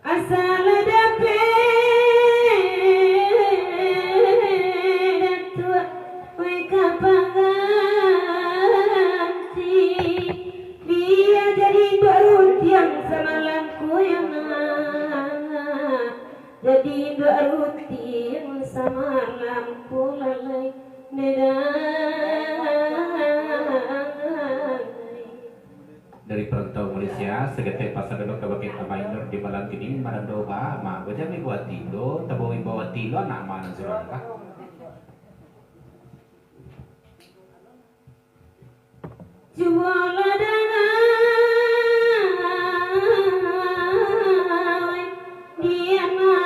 Asal ada rutin sama lampu lalai dari perantau Malaysia segetek pasar dulu ke bakit Mainor di malam ini Marandoba ma bejami buat tilo tabawi bawa tilo anak mana surangka juala danai dia nama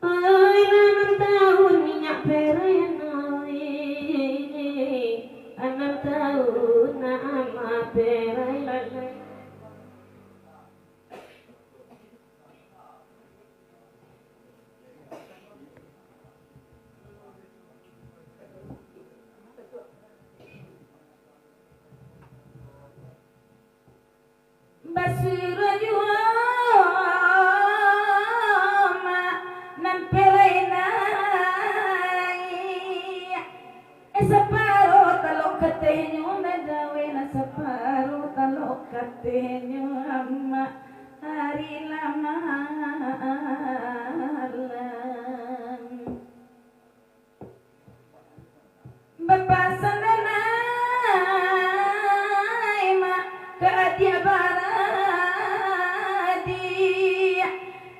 oi lanam tahun minyak perenoi 6 tahun nama perai lalai basura juama nan perai nai separo talok katenyo na dawe na separo talok katenyo amma hari lama bapasan nanay ma kaadia baradi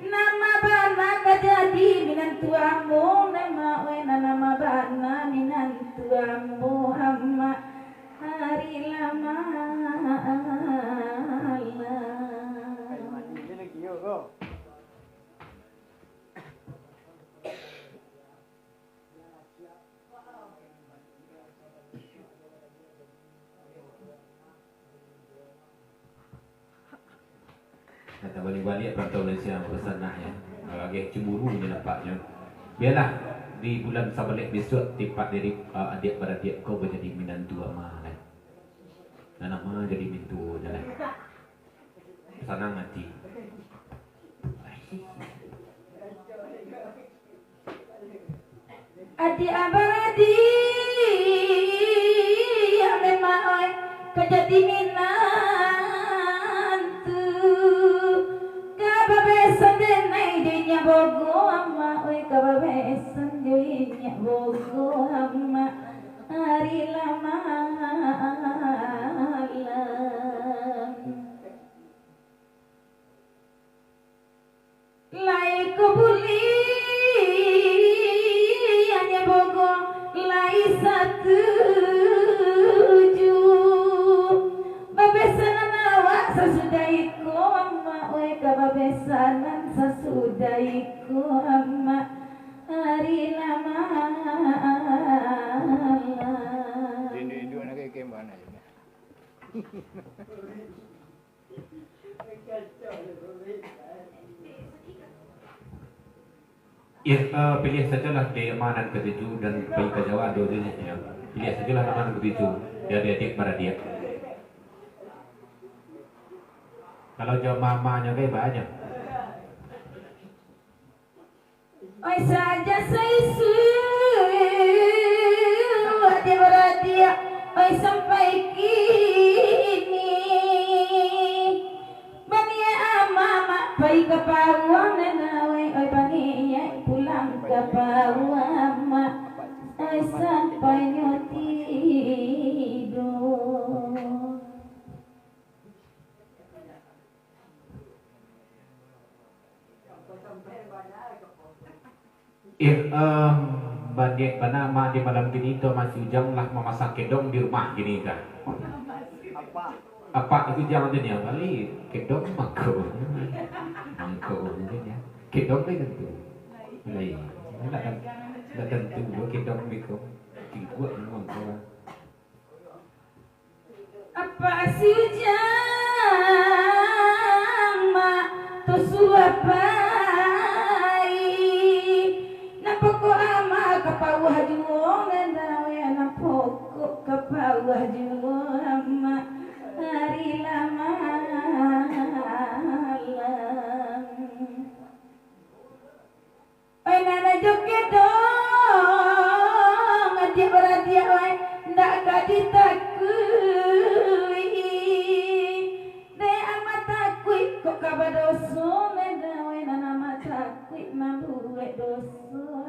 nama bana kajadi minantuamu nama wena nama bana minantuamu amma hari lama kata balik-balik perantau Malaysia bersanah ya agak cemburu ni nampaknya biarlah di bulan Sabalik besok tipat dari adik beradik kau menjadi minantu ama kan dan nama jadi mintu jalan senang hati adik abadi yang memang kejadi minantu kababesan denai dunia bogo amma oi kababesan dunia bogo amma hari lama lai kubuli hanya bogo lai satu babesanan awak sesudaiku amma oi kababesanan sesudaiku amma hari lama Rindu nak ke mana je. Ya, pilih sajalah dia amanan ketujuh dan bayi ke Jawa dua-duanya ya. Pilih sajalah amanan ketujuh dari adik beradik. Kalau jauh mamanya kayak banyak. oi saja saisu adik beradik oi sampai kini bania mama pai ke paruang nawe oi bania pulang ke paruang oi sampai tidur Banyak panama di malam gini itu masih ujang lah memasak kedong di rumah gini kan. Apa itu jangan dia kali kedong mangko ya. Kedong itu tentu. Lain. Tidak tentu kedong itu. Tingguat mangko. apa si ujang ma tu suapai napoko ama kapawah juong dawe napoko kapawah juong ama hari lama oi nana joget dong adik beradik oi ndak gadi takui de amat takui kok kabadoso mambuek dosa